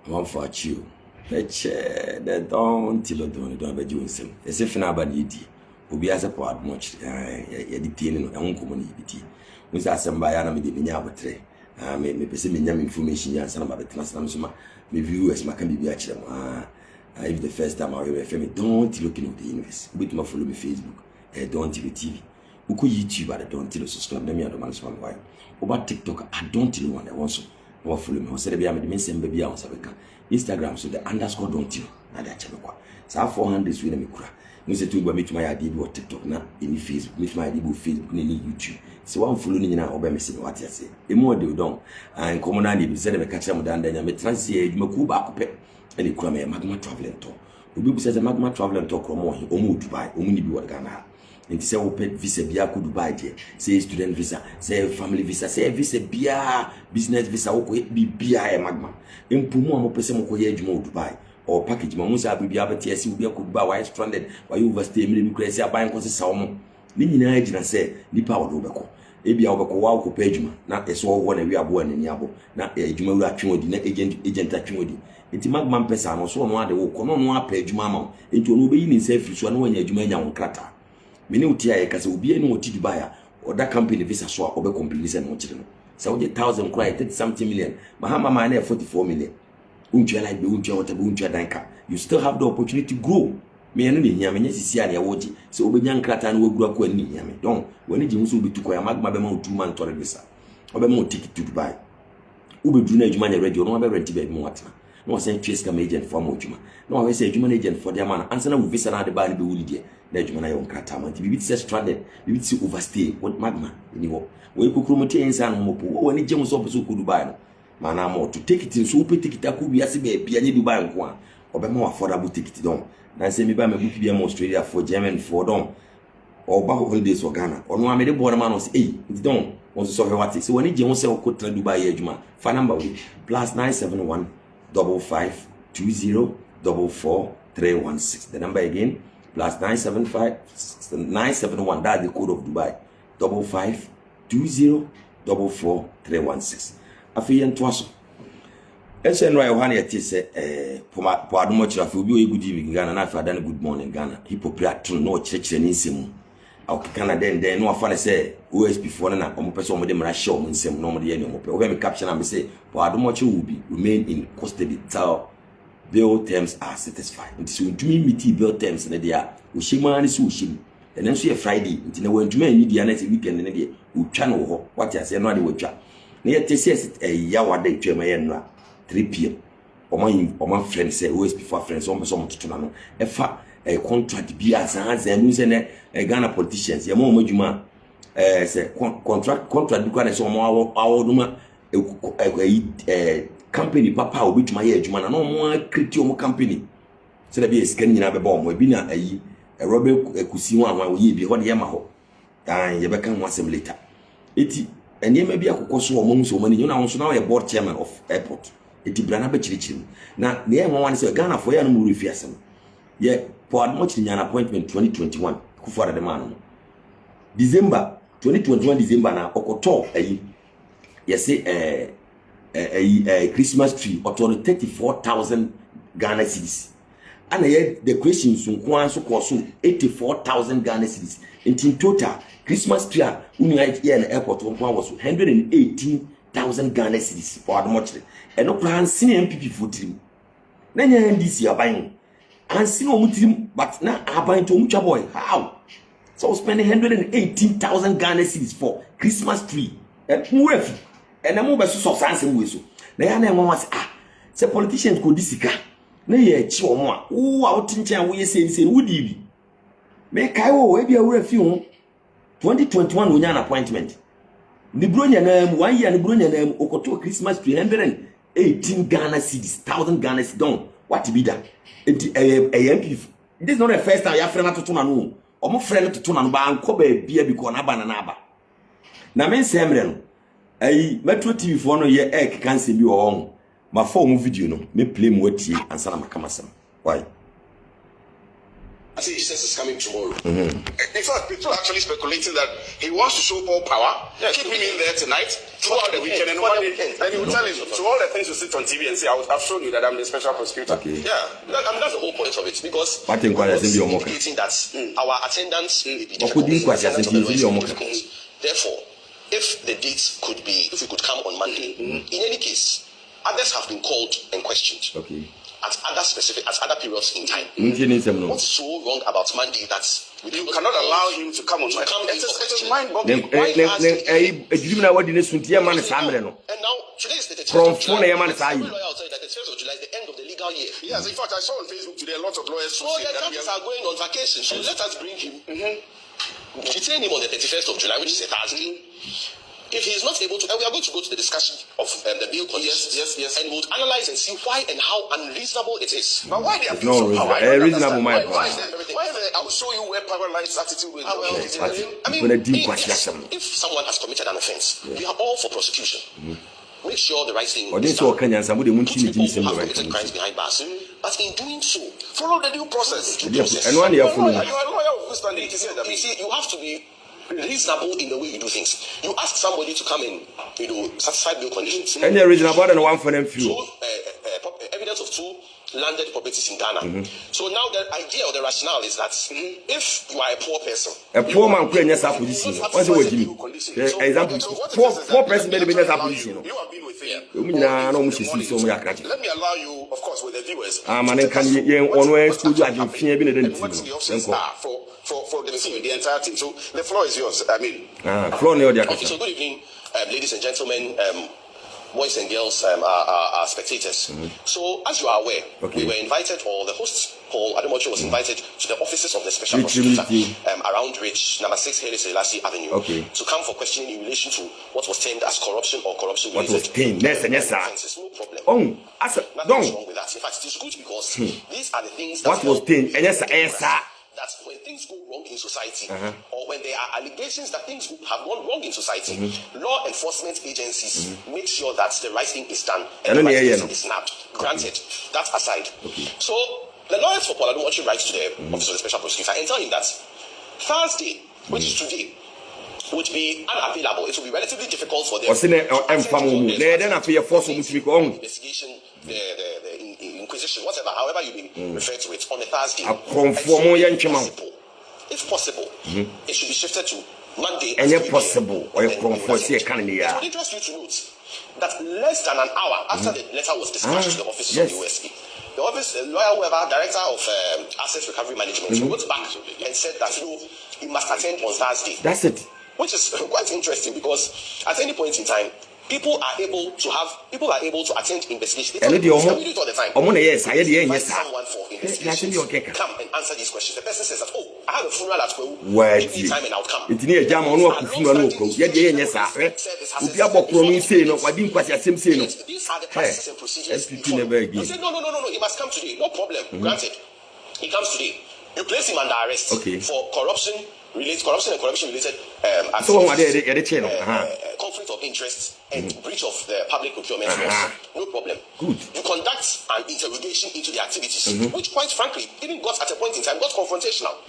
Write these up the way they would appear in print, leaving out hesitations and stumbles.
one for you. The don't till don't be doing some. As if nobody did. Obi as a part much, editing and community. We are some by anime de Minyabatre. Me person information and some about the transnational viewers, my can be actually. If the first time I ever film, don't look into the universe. With my follow me Facebook, don't TV. Who could YouTube at don't tell subscribe to me at the man's one while. About TikTok, I don't tell one I want so. Or follow me, or say the baby, send baby on Sabeka. Instagram, so the underscore don't tell. Now that channel. So 400 with me cry. You say to meet my ID or TikTok now, any Facebook, meet my ID Facebook, any YouTube. So I'm following now, obey me see what I say. The more they don't, and commonly be said, I catch them down there, I translate, Makuba, and the crime magma traveling tour. Ubi says a magma traveling tour, Cromo, Omu Dubai, Omuni be what Ghana. And say open visa Biaku Dubai, say student visa, say family visa, say visa Bia, business visa, be Bia magma. In Pumo, person who Dubai. Or package Mamusa will be able to see we could buy why stranded while you overstay maybe crazy buying causes salmon. Nini agent say Nipa or Robeco. Ebi Albako Pagema, not a small one we are born in Yabo, not a Jumura Chimodi, agent at Chimodi. It's Magman Pesano, so no other will come on one page mamma into an obeying in safe so no one Jumania on Crata. Minutia as will be any more to buyer or that company visa swap over completely and much. So 1,000 cry 30 something million, Mahama Mane 44 million. You still have the opportunity to grow. Me and me, Yammy, Sicilia, Waji, so we young Cratan will grow when Yammy. Don't when it will be to Koya Magma 2 months to visa. Obemo ticket to Dubai. Ubi Junior Money Radio, no ever rented more. No send Chase agent for Mojuma. No, I say human agent for their man. Answer with visa and the body be woody. Nejumana on Crataman. We be stranded, we be overstay. What Magma? Anymore. We could promote and Mopo when it James also could buy. Manamo to take it in so take it could be as a baby and you buy one or more affordable ticket down. Now say me buy my book in Australia for German for them or back holidays for Ghana or no I made a border man was it's done was so what so when you say could try to buy Ejuma phone number plus 971 55 20 44 316 the number again plus 975 971 that's the code of Dubai 55 20 44 316 afi entwaso ensenwa yohane yatise po adomo chirafi obi good evening Ghana na afi adan good morning Ghana hypocrite no chirechire ni nsemu awokana den no afa ne say OSP for na omopese omode mra show mo nsemu no omode ye ne omope obe me caption am say po adomo chi will be remain in custody till bail terms are satisfied nti so ntumi meet bail terms na dia ohyema ne so ohyem ene nso ye Friday nti na wantuma ani dia na say weekend ne dia otwa no ho what ya say no ade wotwa na yet says ya wada twema ye no 3 pm oman friend say always before friends on person to na no e fa contract bi azanza nu se ne Ghana politicians ye mo madwuma say contract bi kwa na so mo awoduma company papa obituma ye adwuma na no mo create o company se da bi esika nyina be ba o mo bi na robe ekusi ho anwa ye bi ho de ye ma ho dan ye be kan ho asem later eti ene ma bi akokoso o mo so mani you na so na ye board chairman of airport eti brana be chirichiri na ne mo wan se Ghana for ya no mu refi asem ye for much in an appointment 2021 kufara de man December 2021 December na okoto ye say Christmas tree or 34,000 Ghana cedis and the questions so cost 84,000 Ghana cedis in total Christmas tree here in the airport was 118,000 Ghana cedis for much and no plan senior MPP for team na nya NDC aban and senior mutim but na aban to mucha boy how so spending 118,000 Ghana cedis for Christmas tree and murefi and na mo be so sanse we so na ya na enwa say politicians go disika na ye chi omo a wo a wotinchen wo ye say wudi bi me kai wo we bia wura fi ho 2021 wonya an appointment ni bronya na am 1 year ni bronya na am okoto Christmas 318 Ghana cedis 1000 Ghana cedis don what be that MP this is not the first time ya friend atoto na no omo friend atoto na no ba anko ba bia bi ko na ba na aba na men semre no Metro TV for no ye can see me on my phone video no me play mo tie ansa na makamasam why I think Jesus is coming tomorrow. In fact, people are actually speculating that he wants to show Paul power, keep him in there tonight, throughout the weekend, and on Monday, then he will tell you to all the things you sit on TV and say, I've shown you that I'm the special prosecutor. Okay. Yeah, that's the whole point of it, because I think indicating that our attendance may be difficult. Therefore, if the dates could be, if we could come on Monday, in any case, others have been called and questioned. Okay. At other periods in time. What's so wrong about Monday that you cannot allow him to come on time? It's mind-boggling. And now today is the 31st of July. Every lawyer will tell you that the 1st of July is the end of the legal year. Yes, in fact, I saw on Facebook today a lot of lawyers. So the captains are going on vacation. So let us bring him. Detain him on the 31st of July, which is a Thursday. If he is not able to, and we are going to go to the discussion of the bill conditions, yes, and we'll analyze and see why and how unreasonable it is. But why they are no power? Reasonable mind. Why I will show you where power lies attitude with. I mean, if someone has committed an offense, we are all for prosecution. Make sure the right thing is done. Put people who have committed crimes behind bars. But in doing so, follow the due process. And one year following. You are a lawyer who stand. You see, you have to be reasonable in the way you do things. You ask somebody to come in, satisfy bill conditions. And they're reasonable and one for them few. Evidence of 2 landed properties in Ghana. So now the idea or the rationale is that if you are a poor person, a poor man couldn't have position. What's the word? Example, poor person made a business position. You have been with him. Let me allow you, of course, with the viewers. Man, can you on where school you have fear being for the entire team. So the floor is yours. I mean, floor near the okay, so good evening, ladies and gentlemen, boys and girls, our spectators. So as you are aware, we were invited, or the host Paul Ademocho was invited to the offices of the special prosecutor around Ridge, number 6 Haile Selassie Avenue, to come for questioning in relation to what was termed as corruption or corruption related. What was termed? Yes, sir. No problem. Nothing wrong with that. In fact, it is good because these are the things that was termed. Yes, sir. That when things go wrong in society, or when there are allegations that things have gone wrong in society, law enforcement agencies make sure that the right thing is done and the right thing is snapped. Granted, that aside. So the lawyers for Paul Ademocho write to the office of the special prosecutor and tell him that Thursday, which is today, would be unavailable. It will be relatively difficult for them. Investigation, the inquisition, whatever, however you may refer to it, on a Thursday. If possible, it should be shifted to Monday. And possible, or it would interest you to note that less than an hour after the letter was dispatched to the office of the OSP, the office, lawyer, whoever, director of asset recovery management, wrote back and said that he must attend on Thursday. That's it. Which is quite interesting because at any point in time, people are able to attend investigations. They do it all the time. Someone for investigations come and answer these questions. The person says that, I have a funeral at Kwewu. Give me time and I'll come. These are the practices and procedures. You say, no, he must come today. No problem. Granted. He comes today. You place him under arrest for corruption and corruption related conflict of interest and breach of the public procurement laws. No problem. Good. You conduct an interrogation into the activities, which quite frankly even got at a point in time got confrontational.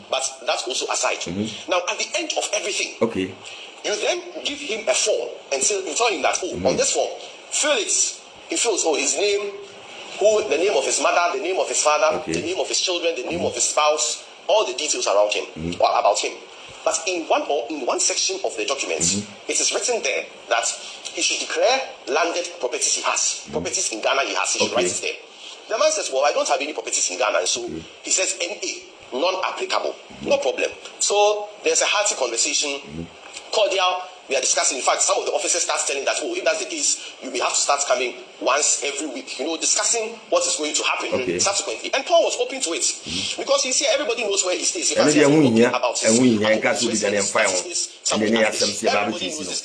But that's also aside. Now at the end of everything, you then give him a form and you tell him that on this form, fill it. He fills his name, the name of his mother, the name of his father, the name of his children, the name of his spouse, all the details around him or about him. But in one section of the document, it is written there that he should declare landed properties he has. Properties in Ghana he has. He should write it there. The man says, I don't have any properties in Ghana. And so he says, NA, non-applicable. No problem. So there's a hearty conversation, cordial. We are discussing. In fact, some of the officers start telling that, if that's the case, you may have to start coming once every week, discussing what is going to happen subsequently. And Paul was open to it because he's here. Everybody knows where he stays. Everybody knows this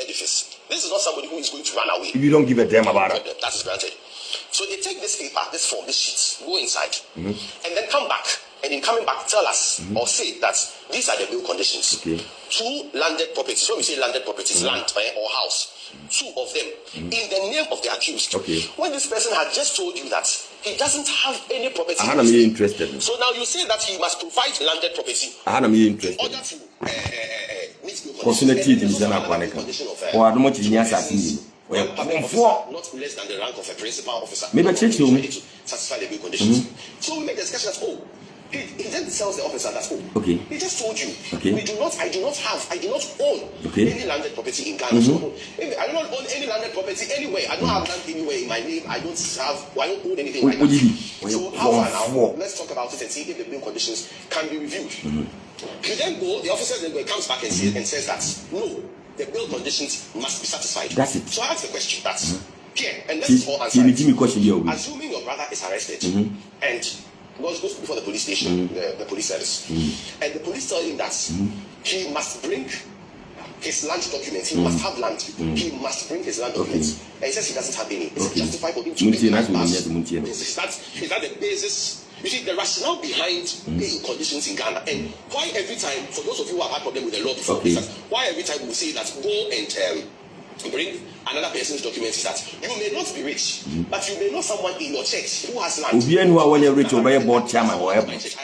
edifice. This is not somebody who is going to run away. If you don't give a damn about it, that is granted. So they take this paper, this form, this sheet, go inside, and then come back. And in coming back, tell us or say that these are the bill conditions. 2 landed properties. When we say landed properties, land or house, 2 of them in the name of the accused. When this person had just told you that he doesn't have any property. I'm interested. So now you say that he must provide landed property. I'm interested. In order to not less than the rank of a principal officer. Maybe change you to satisfy the bill conditions. So we make the discussion as he just tells the officer that okay. He just told you. Okay. I do not own any landed property in Ghana. I do not own any landed property anywhere. I don't have land anywhere in my name. I don't own anything like that. So how let's talk about it and see if the bill conditions can be reviewed. You then go, the officer then comes back and says that no, the bill conditions must be satisfied. That's it. So I ask the question that's here, and let's all answer it. Assuming your brother is arrested and goes before the police station, the police service, and the police tell him that he must bring his land documents. He must have land. He must bring his land documents. And he says he doesn't have any. Is it justified for him to bring land back? Is that the basis? You see, the rationale behind the conditions in Ghana, and why every time, for those of you who have had problem with the law before, why every time we say that go and bring another person's documents is that you may not be rich, but you may know someone in your church who has land. Obian who are rich over board chairman or airport.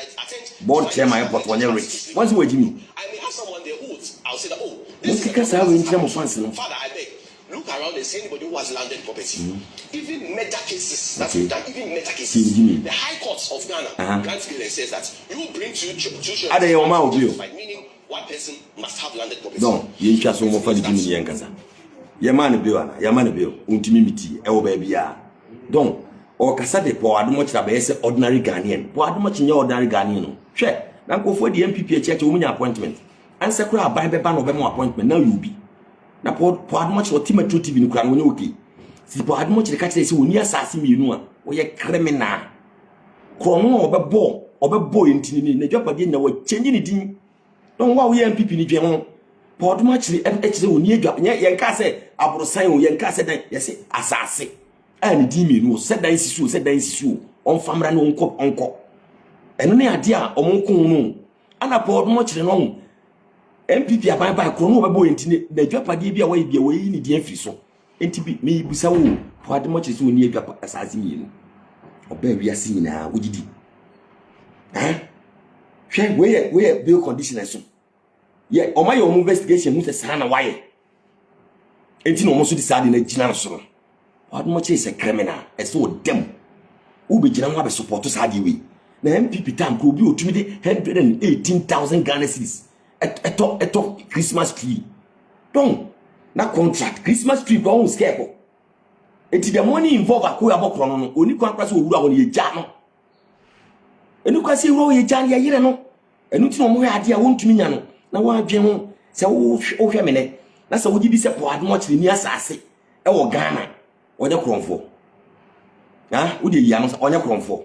Board chairman airport when you're rich. What's the Jimmy? I may have someone there who I'll say that this is Father, I beg. Look around and see anybody who has landed property. Even murder cases, that's what done. Even murder cases. The High Courts of Ghana grants bill and says that you bring two children, meaning one person must have landed property. No, you just so more for the Jimmy Yankasa. Yaman bill, untimimity, el baby. Don't or Cassade for much of ordinary Ghanaian. What much in your ordinary Ghanaian? Check. Now go for the MPP check to win appointment. And Sakura by the ban of a more appointment. Now you be. Na po much or Timothy TV in Kran Wonoki. See, po much the catch is when you assassin you know, or ye criminal. Crono or a boy in Tini, the job again, no changing it. Don't wow, we MPP in Jamon. Po much the FH when you got Yankase, Abrosayo, Yankase, yes, assassin. And Dimi, said that is you, on family uncle. And any idea, or Monco, and I poured much along. MPP aban ba krono bebo ntine na dwapade bia wa bia we ni die afiri so enti bi me busa wo pade mo chese oni adwapa asase mienu oba wiase nyina wogidi hwe we bill condition so ye o ma ye o investigation mu se sana waye enti no mo so di sade na gina so pade mo chese criminal eso dem wo be gina ho abe support sade we na MPP tam ko bi otumi de 118,000 Ghana cedis eto Christmas tree. Don't na contract Christmas tree go on scare. Enti the money involved akoya bokro no oni kwan kwase owura won ye gya no. Enu kwase owura ye gya ya yire no. Enu ti no mo ya ade a wontumi nya no. Na wa adwe ho se wo hwe me ne. Na se wo gidi se po ade mo kire ni asase e wo Ghana. Onye kromfo. Wo de ya no onye kromfo.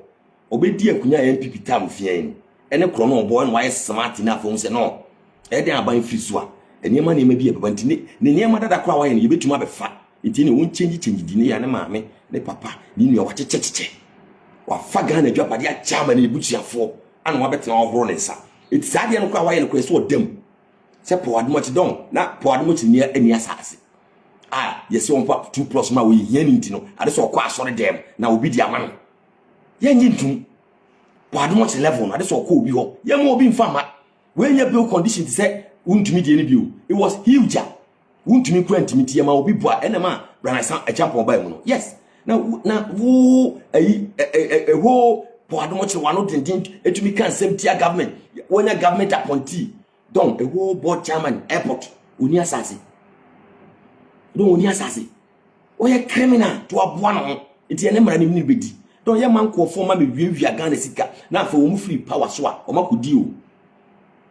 Obedi akunya MPP tam fie ene kro no boy no why smart na fo se no. Ede aban fisua enema na bi ebe ntine ne niema dada kwa waye ne yebetuma abefa ntine won change di ne ya ne maame ne papa ni nua wa checheche wa fa Ghana dwapade a chama ne butuafo ana wa betena ohoro ne nsa enti sade no kwa waye ne kwa so odam se po admochi don na po admochi ne ani asase yesi on pa 2+ ma we yen ntino ade so kwa asore dem na obi di ama no ye nyintum po admochi level ade so kwa obi ho ye ma obi mfa ma when your bill condition to say untumi die ni bill it was huge untumi kwantimi ma obi boa enema branasan a champion by mu no yes na wo ho boado mo che wano dindin etumi kan semtia government when a government appointee don a whole board chairman airport oni asase don oni asase o ye criminal to aboa no enti ene mara ni bedi don ye man ko forma me wiawia Ghana sika na fa wo mu free power so a o makodi o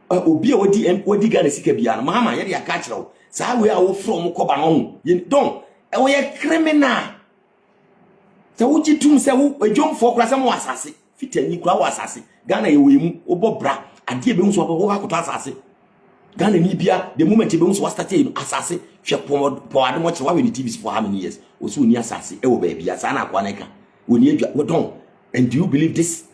obi a wodi Ghana sika bia na mama ye ya ka kire wo saa we a wo from koba no don wo ye criminal so wo jitum se wo ejomfo kura se mo asase fitani kura wo asase Ghana ye we mu obo bra ade be nso wo akoto asase Ghana ni bia the moment be nso start asase hwe po ade mo kire wa we ni TVs for how many years wo so ni asase e wo ba bia saa na akwa na ka wo ni adwa don and do you believe this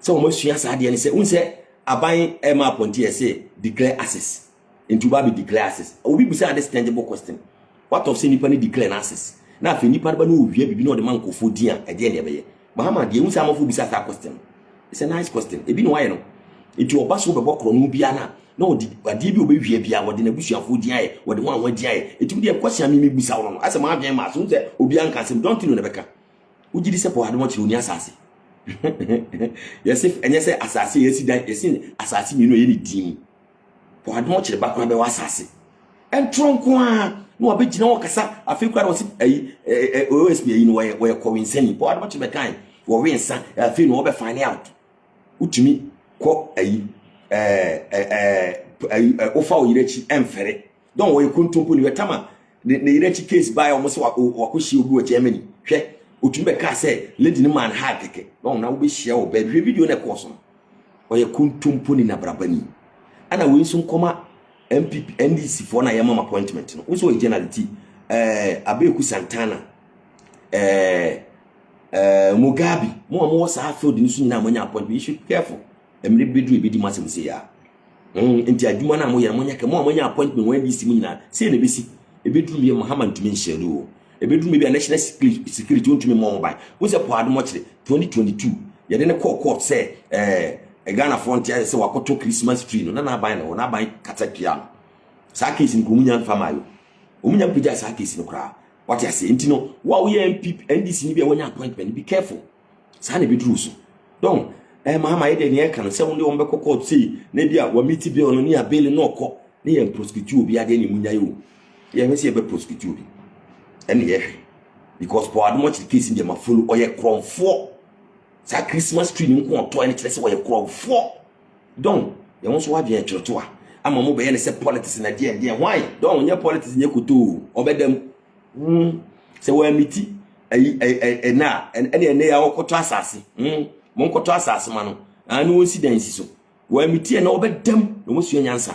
so mo sua saa de ne se unse aban ema appointee say declare access into ba be declare access obi be say understandable question what of say nipa ni declare access na afi nipa ba no ohia bibi na o de man kofo dia e de ne be ye Mahama de unsa amafo bisa that question. It's a nice question. Ebi no why no. Enti oba so bebo kro no bia na odi ade bi obehwie bia wode na busuafo di aye wode wan wan di aye enti de question me bisa wo no ase ma adwen ma so say obi anka asem don't you know na beka ugidi se po ade mo chiri oni asase yes if enye say asase yesi dan yesi asase mi no ye ni dim po ade mo chiri ba kwa be wa asase entronko a no obegina wo kasa afi kwa wo si OSP yi no wo ko winsani po ade mo chiri be kan wo winsa afi no wo be find out utumi ko ofa oyirechi emfere don wo yekuntumpu ni wetama ne yirechi case by almost wakoshi obi wo Germany hwe otumi be ka say lady ni man ha keke don na wo be hia wo be video na course no wo yekuntumpu ni na brabani ana wo nso nkoma MPP NDC for na yema appointment no wo so generality Abeku Santana Mugabe mo sa field ni so nyina mo nya appointment you should careful emre bedru ebedi masem se ya enti aduma na mo yere mo nya ke mo nya appointment when this mu nyina se na besi ebedru me Muhammad tumi nhyeru o ebedru me bi national security ontumi mo mobile wo se po admo kire 2022 yede ne court say Ghana frontier say wakoto Christmas tree no na ban na na ban katakia sa case ni ko munya fama yo omunya pija sa case no kra what you say enti no wa wo ye MPP NDC ni bi e wonya appointment be careful sa na bedru so don Mahama yede ne kan se wonde won be kokko sei na bia wa meet bi ono ni abele no okọ ne ye prosecute obi ade ni munya yo ye me se be prosecute obi ene ye because for ad much case in ma follow oye kromfo sa Christmas tree ni nko oto ene kire se oye kromfo don ye won so wa bia kyoto a ama mo be ye ne se politics na de why don onye politics nye koto obedam se wa meet na ene ya okoto asase monkoto asase ma no anu incidents so wa mitie na obedam no musu nyansa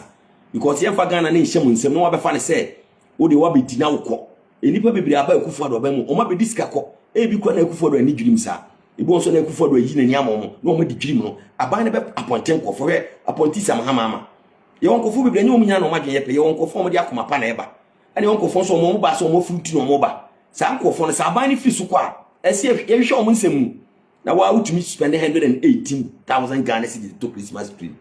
because ye fa Ghana na nhyem nsem no wabefa ne se wo de wabedi na wokọ enipa bebiri aba ekufu ado ba mu o ma be diska kọ ebi kwa na ekufu ado ani dwirim sa ebi won so na ekufu ado ayi na ni amomo no ma di dwirim no aba ne be appointen kọ for appointee Sam Mahama ye won kofu bebiri nya omunya no ma dwen ye pe ye won kofu mo de akoma pa na eba ani won kofu so mo ba so mo fruti no mo ba sa kofu no sa aba ne fi so kwa ese ye hwe o mo nsem na wa utumi spend 118,000 Ghana cedis to Christmas tree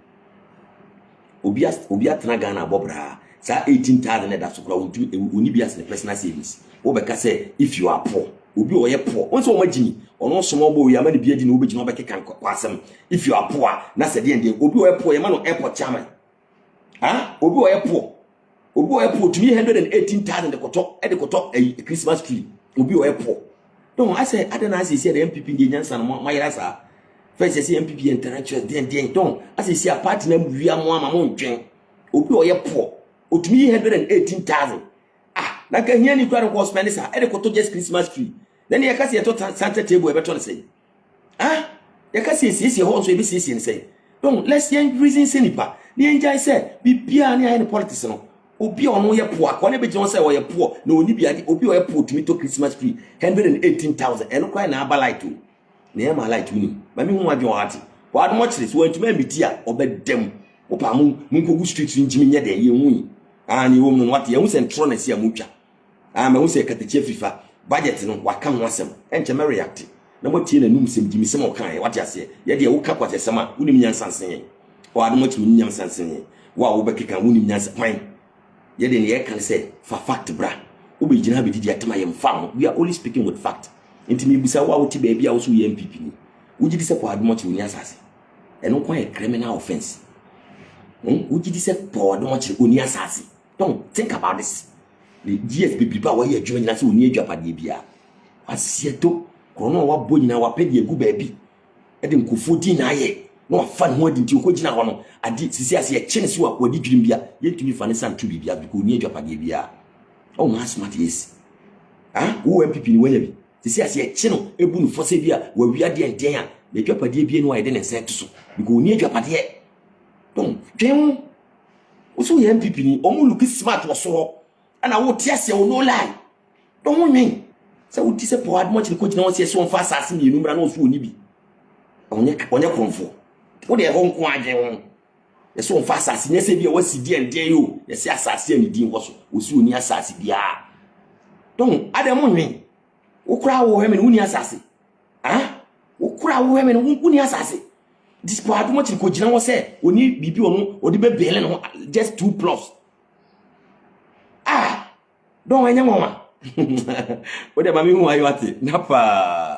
obi atena Ghana bobra sa 18,000 that so kura oni bias ne personal savings wo be ka say if you are poor obi o ye poor won so o magini ono so mo bo ya ma ne biadi na obegina obeke kan kwasem if you are poor na se de obi o ye poor ye ma no airport chairman obi o ye poor tumi 118,000 de koto Christmas tree obi o ye poor. Don't I say I don't as say the MPP in Jansan my rasa. First I say MPP intellectual then don't as I see a partner we are more mamon dwen. Obi o ye poor. O to me 118,000. Na ka hia ni kwara ko spend sa e de koto just Christmas tree. Then you can see to Santa table e beto say. You can see ho so e be see say. Don't let's young reason say nipa. Ni enjai say bibia ni ayi politics no. Obi ono ye poor ko ne be jon say wo ye poor na oni bia obi o ye poor to me to Christmas tree 118,000 eno kwai na aba light o na ye ma light ni ma mi hu adwo ati wa admo chire so antuma amiti a obedem wo pa mu nkogu street njimi nye de ye hu ani wo mu no wate ye hu centro na si amutwa ma hu se katache fifa budget no waka ho asem enche me react na mo tie na num sem jimi sem o kan ye wate ase ye de wo ka kwate sem a unim nyansansen wa admo chire nyansansen wa wo bekeka unim nyansansen kwan yede ne ye kan say fa fact bra obegina be didi atema yem fam we are only speaking with fact intimi bisa wa wuti ba bia wo so ye MPP ni ugidi se po adomo chi oni asase eno kwa criminal offense ugidi se po adomo chi oni asase don't think about this the GSP ba wa ye adwuma nyina se oni adwapade bia asieto krono wa bo nyina wa pede egu ba bi e de nkofo di na ye no fa ho adi nti ko gina ho no adi sisi ase ye chene si wa wadi dwirim bia ye tumi fa ne san tu bia because oni adwapade bia oh ma smart yes wo MPP ni wanya bi sisi ase ye chene ebu no fose bia wa wia de enden a le adwapade bia no wa ye de ne set so because oni adwapade don twen wo so ye MPP ni o mu look smart wo so ana wo tie ase wo no lie don wo nwen se wo ti se po ad much ko gina wo se so mfa asase mi enumra na wo so oni bi onye kromfo wo de ho nko agye wo yeso mfa asase ne se bia wasi di enden yo yesi asase ani din wo so wo si oni asase bia don adam nwen wo kura wo he me ni asase Ukura wo me no wuni asase. This po adu mo chiri ko gina wo se oni bibi onu odi be bele no just 2+. Don't enya mama. What am I mean why you at it? Napa.